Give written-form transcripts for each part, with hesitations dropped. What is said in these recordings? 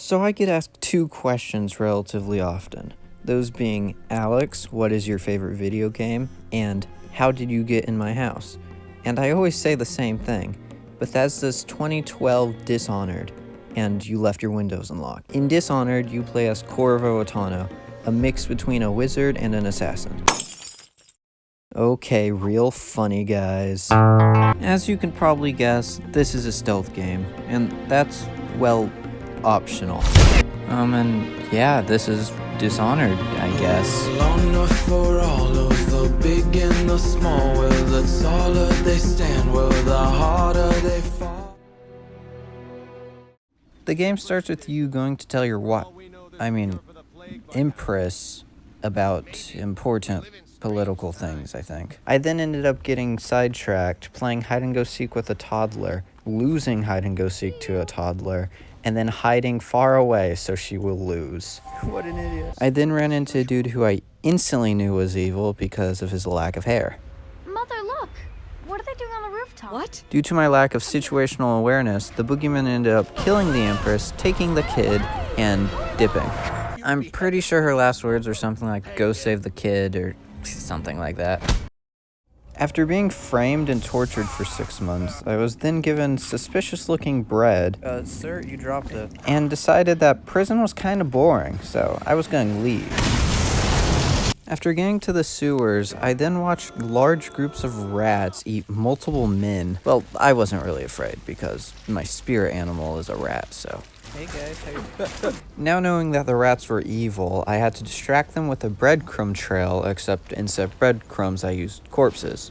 So I get asked two questions relatively often. Those being, Alex, what is your favorite video game? And how did you get in my house? And I always say the same thing. Bethesda's 2012 Dishonored, and you left your windows unlocked. In Dishonored, you play as Corvo Attano, a mix between a wizard and an assassin. Okay, real funny, guys. As you can probably guess, this is a stealth game, and that's, well, optional. And yeah, this is Dishonored, I guess. Long enough for all of the big and the small, where the taller they stand, where the harder they fall. The game starts with you going to tell your Empress about important political things, I think. I then ended up getting sidetracked, playing hide-and-go-seek with a toddler, losing hide-and-go-seek to a toddler, and then hiding far away so she will lose. What an idiot. I then ran into a dude who I instantly knew was evil because of his lack of hair. Mother, look! What are they doing on the rooftop? What? Due to my lack of situational awareness, the boogeyman ended up killing the Empress, taking the kid, and dipping. I'm pretty sure her last words were something like, "Go save the kid," or something like that. After being framed and tortured for 6 months, I was then given suspicious-looking bread. Sir, you dropped it. And decided that prison was kind of boring, so I was going to leave. After getting to the sewers, I then watched large groups of rats eat multiple men. Well, I wasn't really afraid because my spirit animal is a rat, so... Hey guys, how you... Now knowing that the rats were evil, I had to distract them with a breadcrumb trail, except instead of breadcrumbs, I used corpses.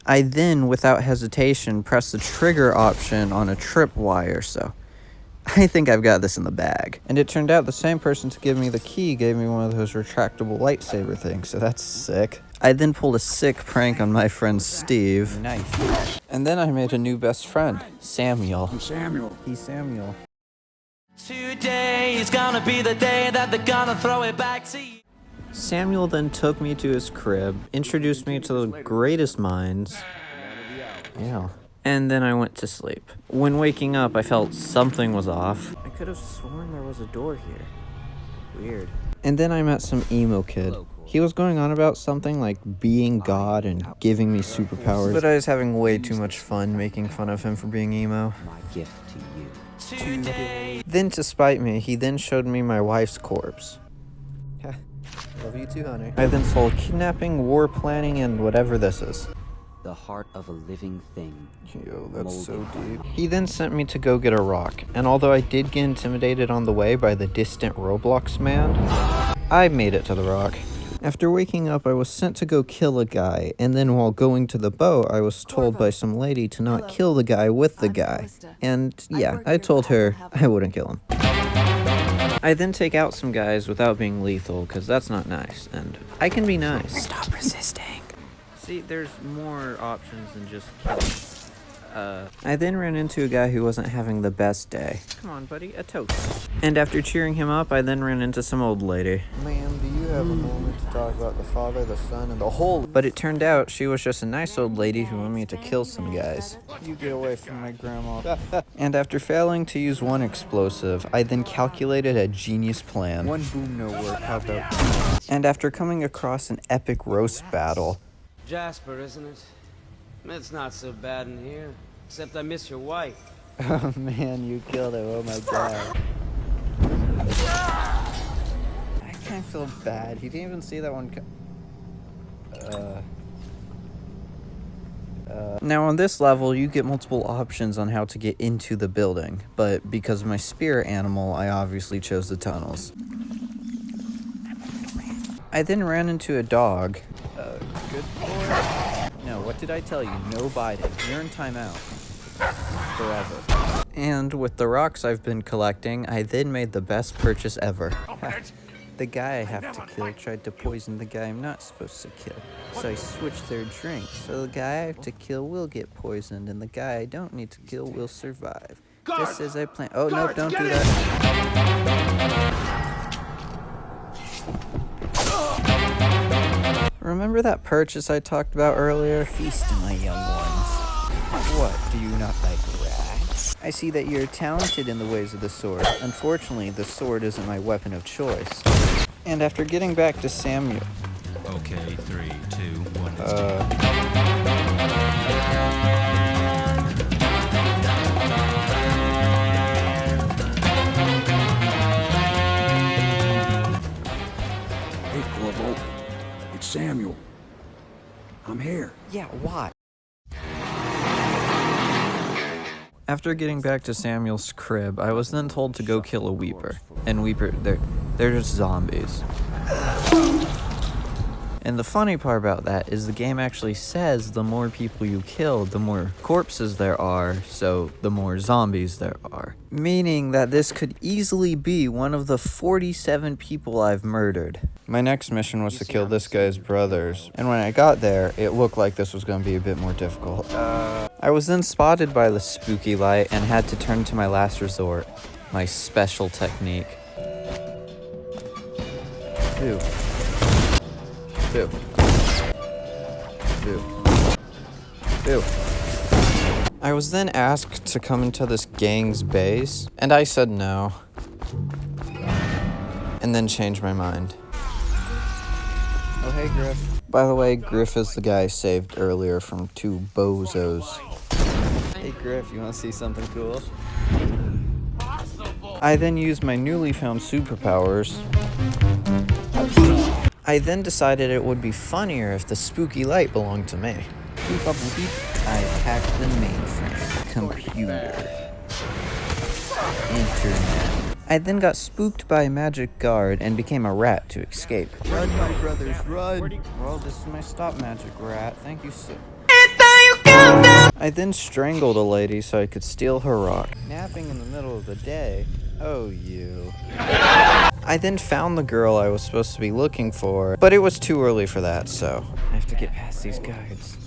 I then, without hesitation, pressed the trigger option on a tripwire, so I think I've got this in the bag. And it turned out the same person to give me the key gave me one of those retractable lightsaber things, so that's sick. I then pulled a sick prank on my friend Steve. Nice. And then I made a new best friend, Samuel. I'm Samuel. He's Samuel. Today is gonna be the day that they're gonna throw it back to you. Samuel then took me to his crib, introduced me to the greatest minds. Yeah. And then I went to sleep. When waking up, I felt something was off. I could have sworn there was a door here. Weird. And then I met some emo kid. He was going on about something like being God and giving me superpowers, but I was having way too much fun making fun of him for being emo. My gift to you. Today. Then, to spite me, he then showed me my wife's corpse. Love you too, honey. I then sold kidnapping, war planning, and whatever this is. The heart of a living thing. Yo, that's so deep. He then sent me to go get a rock, and although I did get intimidated on the way by the distant Roblox man, I made it to the rock. After waking up, I was sent to go kill a guy, and then while going to the boat, I was told by some lady to not kill the guy with the guy. And yeah, I told her I wouldn't kill him. I then take out some guys without being lethal, because that's not nice, and I can be nice. Stop resisting. See, there's more options than just killing. I then ran into a guy who wasn't having the best day. Come on, buddy, a toast. And after cheering him up, I then ran into some old lady. Ma'am, do you have a moment to talk about the Father, the Son, and the Holy? But it turned out she was just a nice old lady who wanted me to kill some guys. You get away from my grandma. And after failing to use one explosive, I then calculated a genius plan. One boom, no work, how about... And after coming across an epic roast battle... Jasper, isn't it? It's not so bad in here. Except I miss your wife. Oh man, you killed him, oh my god. I kind of feel bad. He didn't even see that one Now on this level, you get multiple options on how to get into the building, but because of my spirit animal, I obviously chose the tunnels. I then ran into a dog. Good boy. No, what did I tell you? No biting. You're in timeout. Forever. And with the rocks I've been collecting, I then made the best purchase ever. The guy I have to kill tried to poison the guy I'm not supposed to kill. So I switched their drink, so the guy I have to kill will get poisoned, and the guy I don't need to kill will survive. Just as I planned. Oh, no, don't do that. Remember that purchase I talked about earlier? Feast, my young ones. What, do you not like rats? I see that you're talented in the ways of the sword. Unfortunately, the sword isn't my weapon of choice. And after getting back to Samuel... Okay, 3, 2, 1, let's take Hey, Corvo. It's Samuel. I'm here. Yeah, why? After getting back to Samuel's crib, I was then told to go kill a Weeper. And Weeper, they're just zombies. And the funny part about that is the game actually says the more people you kill, the more corpses there are, so the more zombies there are. Meaning that this could easily be one of the 47 people I've murdered. My next mission was to kill this guy's brothers, and when I got there, it looked like this was going to be a bit more difficult. I was then spotted by the spooky light and had to turn to my last resort, my special technique. Ew. Boo. Boo. Boo. I was then asked to come into this gang's base, and I said no. And then changed my mind. Oh, hey, Griff. By the way, Griff is the guy I saved earlier from 2 bozos. Hey, Griff, you want to see something cool? I then used my newly found superpowers. I then decided it would be funnier if the spooky light belonged to me. I hacked the mainframe, computer, internet. I then got spooked by a magic guard and became a rat to escape. Run, my brothers, run! Well, this is my stop magic rat. Thank you, sir. I then strangled a lady so I could steal her rock. Napping in the middle of the day? Oh, you. I then found the girl I was supposed to be looking for, but it was too early for that, so I have to get past these guards.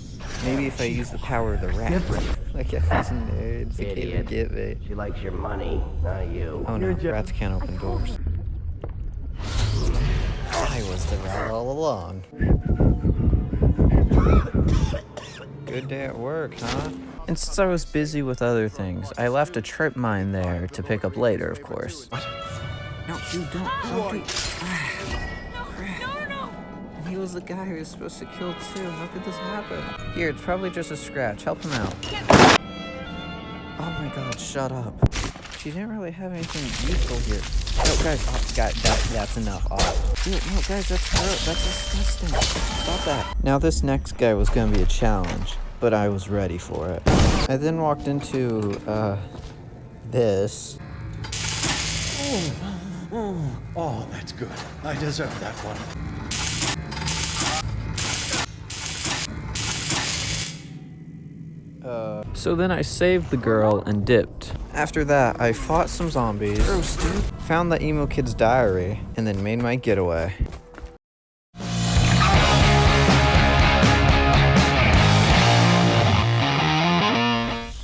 Maybe if I use the power of the rat. Look at these nerds, they can't even get me. She likes your money, not you. Oh no, rats can't open doors. I was the rat all along. Good day at work, huh? And since I was busy with other things, I left a trip mine there to pick up later, of course. What? No, dude, don't do it. Crap. And he was the guy who was supposed to kill too. How could this happen? Here, it's probably just a scratch. Help him out. Oh my god, shut up. She didn't really have anything useful here. No, guys, that's enough. Dude, no, guys, that's gross. That's disgusting. Stop that. Now, this next guy was gonna be a challenge, but I was ready for it. I then walked into, this. Oh, that's good. I deserve that one. So then I saved the girl and dipped. After that, I fought some zombies, found the emo kid's diary, and then made my getaway.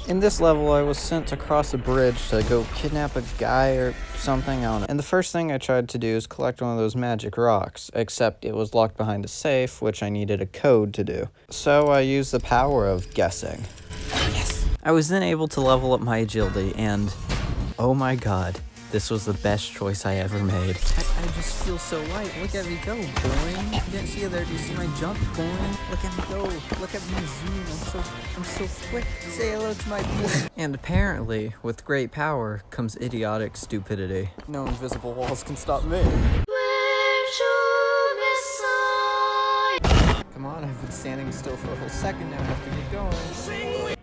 In this level, I was sent to cross a bridge to go kidnap a guy or something, I don't know. And the first thing I tried to do is collect one of those magic rocks, except it was locked behind a safe, which I needed a code to do. So I used the power of guessing. Yes! I was then able to level up my agility, and oh my god, this was the best choice I ever made. I just feel so light. Look at me go, boing. You didn't see it there. Do you see my jump, boing? Look at me go. Look at me zoom. I'm so quick. Say hello to my boy. And apparently, with great power comes idiotic stupidity. No invisible walls can stop me. Come on, I've been standing still for a whole second now. I have to get going.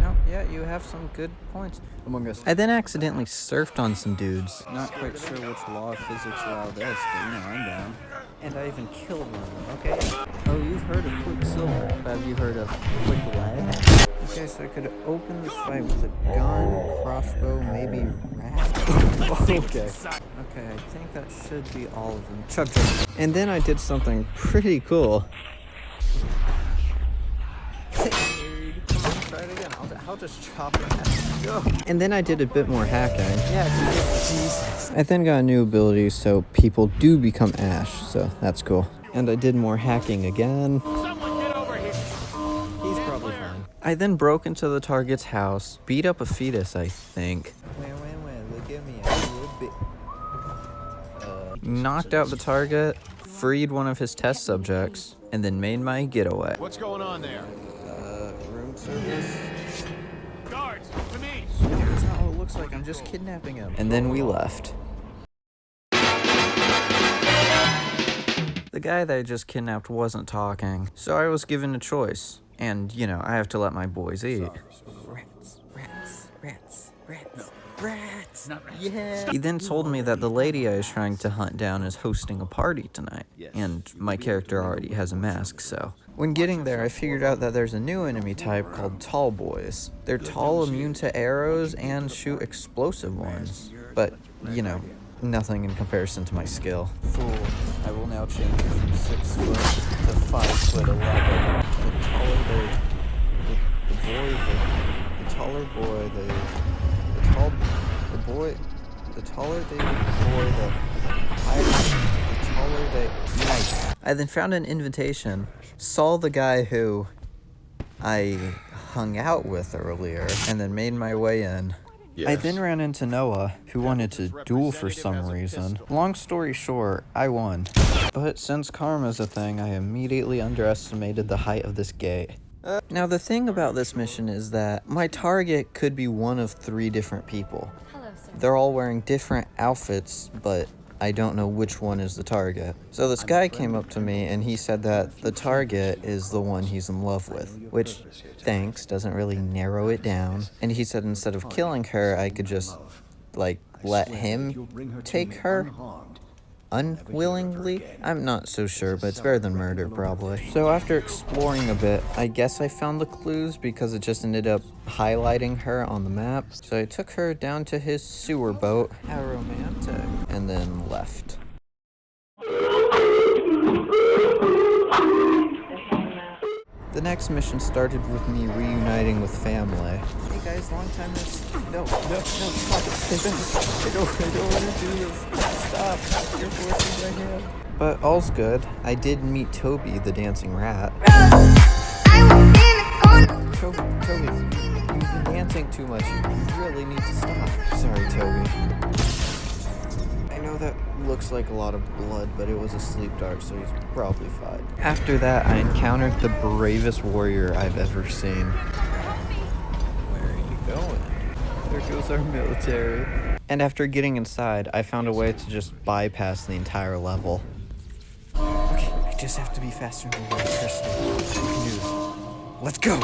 No, yeah, you have some good points. Among Us. I then accidentally surfed on some dudes. Not quite sure which law of physics allowed this, but you know, I'm down. And I even killed one of them, okay? Oh, you've heard of Quicksilver. Have you heard of Quick Lead? Okay, so I could open this fight with a gun, crossbow, maybe rat. Okay. Okay, I think that should be all of them. Chug chug. And then I did something pretty cool. Try it again. I'll just chop it out. Go. And then I did a bit more hacking. Yeah, Jesus. I then got a new ability, so people do become Ash, so that's cool. And I did more hacking again. Someone get over here. He's probably fine. I then broke into the target's house, beat up a fetus, I think. Look at me, knocked out the target, freed one of his test subjects, and then made my getaway. What's going on there? Room service? Guards, to me! No, that's not what it looks like. I'm just kidnapping him. And then we left. The guy that I just kidnapped wasn't talking, so I was given a choice. And, you know, I have to let my boys eat. Rats. Yeah. He then told me that the lady I was trying to hunt down is hosting a party tonight. And my character already has a mask, so. When getting there, I figured out that there's a new enemy type called tall boys. They're tall, immune to arrows, and shoot explosive ones. But, you know, nothing in comparison to my skill. Fool, I will now change you from 6 foot to 5'11". The taller boy, the taller they. Nice. I then found an invitation, saw the guy who I hung out with earlier, and then made my way in. Yes. I then ran into Noah, who wanted to duel for some reason. Long story short, I won. But since karma's a thing, I immediately underestimated the height of this gate. Now the thing about this mission is that my target could be one of 3 different people. Hello, sir. They're all wearing different outfits, but I don't know which one is the target. So this guy came up to me and he said that the target is the one he's in love with, which, thanks, doesn't really narrow it down. And he said instead of killing her, I could just, like, let him take her unwillingly? I'm not so sure, but it's better than murder, probably. So after exploring a bit, I guess I found the clues because it just ended up highlighting her on the map. So I took her down to his sewer boat, how romantic, and then left. The next mission started with me reuniting with family. Hey guys, long time no stop it, stay back. I don't want to do this. Stop, you're forcing my hand. But all's good. I did meet Toby, the dancing rat. Toby, you've been dancing too much. You really need to stop. Sorry, Toby. I know that looks like a lot of blood, but it was a sleep dart, so he's probably fine. After that, I encountered the bravest warrior I've ever seen. Where are you going? There goes our military. And after getting inside, I found a way to just bypass the entire level. Okay, I just have to be faster than the electricity. Canoes. Let's go!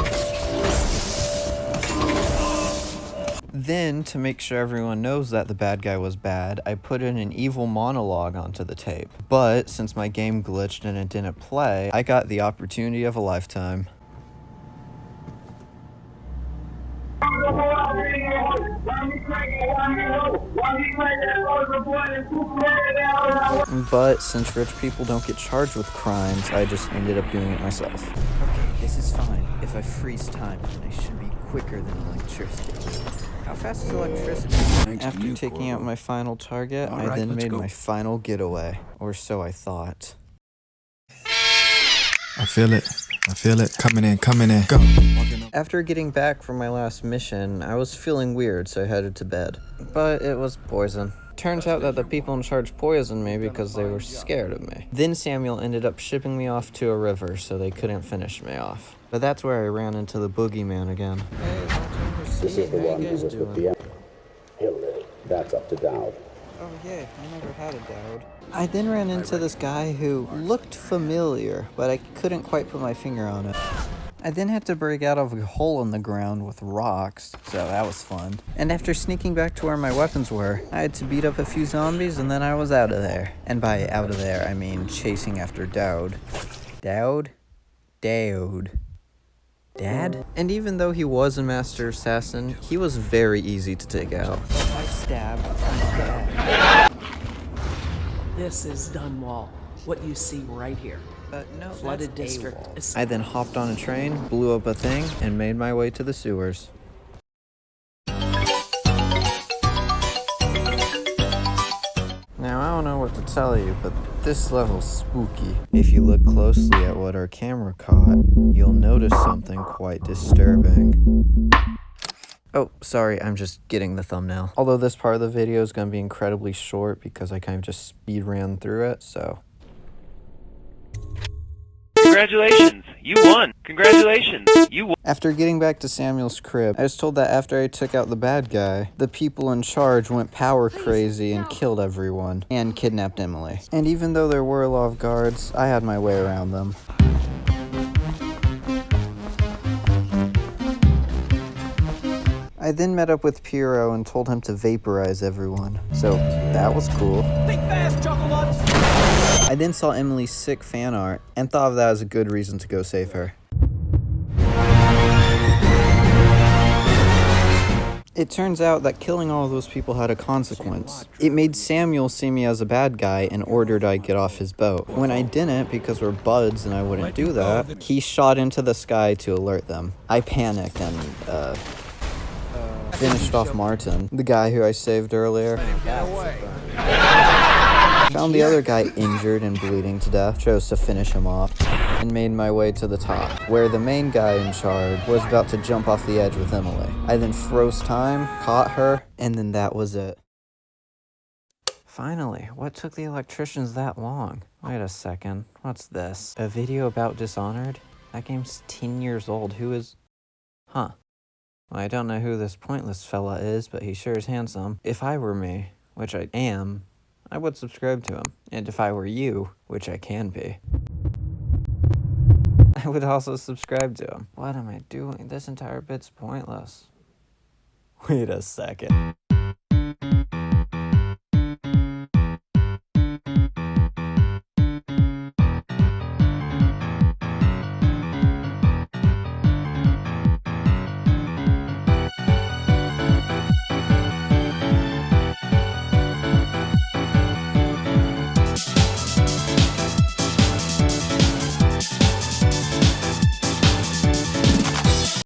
Then, to make sure everyone knows that the bad guy was bad, I put in an evil monologue onto the tape. But, since my game glitched and it didn't play, I got the opportunity of a lifetime. But, since rich people don't get charged with crimes, I just ended up doing it myself. Okay, this is fine. If I freeze time, then I should be quicker than electricity. How fast is electricity? After taking out my final target, I then made my final getaway. Or so I thought. I feel it. Coming in, go. After getting back from my last mission, I was feeling weird, so I headed to bed. But it was poison. Turns out that the people in charge poisoned me because they were scared of me. Then Samuel ended up shipping me off to a river, so they couldn't finish me off. But that's where I ran into the boogeyman again. Hey, This is the one who was with the... He'll live. That's up to Dowd. Oh yeah, I never had a Dowd. I then ran into this guy who looked familiar, but I couldn't quite put my finger on it. I then had to break out of a hole in the ground with rocks, so that was fun. And after sneaking back to where my weapons were, I had to beat up a few zombies and then I was out of there. And by out of there, I mean chasing after Dowd. Dowd? Dad? And even though he was a master assassin, he was very easy to take out. I stabbed Dad. This is Dunwall. What you see right here. No, flooded district. I then hopped on a train, blew up a thing, and made my way to the sewers. Now, I don't know what to tell you, but this level's spooky. If you look closely at what our camera caught, you'll notice something quite disturbing. Oh, sorry, I'm just getting the thumbnail. Although this part of the video is going to be incredibly short because I kind of just speed ran through it, so... Congratulations, you won! Congratulations, you won! After getting back to Samuel's crib, I was told that after I took out the bad guy, the people in charge went power crazy and killed everyone, and kidnapped Emily. And even though there were a lot of guards, I had my way around them. I then met up with Piero and told him to vaporize everyone, so that was cool. Think fast, Chucklebutt! I then saw Emily's sick fan art and thought of that as a good reason to go save her. It turns out that killing all of those people had a consequence. It made Samuel see me as a bad guy and ordered I get off his boat. When I didn't, because we're buds and I wouldn't do that, he shot into the sky to alert them. I panicked and, finished off Martin, the guy who I saved earlier. Found the other guy injured and bleeding to death, chose to finish him off, and made my way to the top, where the main guy in charge was about to jump off the edge with Emily. I then froze time, caught her, and then that was it. Finally, what took the electricians that long? Wait a second, what's this? A video about Dishonored? That game's 10 years old, who is... Huh. Well, I don't know who this pointless fella is, but he sure is handsome. If I were me, which I am, I would subscribe to him. And if I were you, which I can be, I would also subscribe to him. What am I doing? This entire bit's pointless. Wait a second.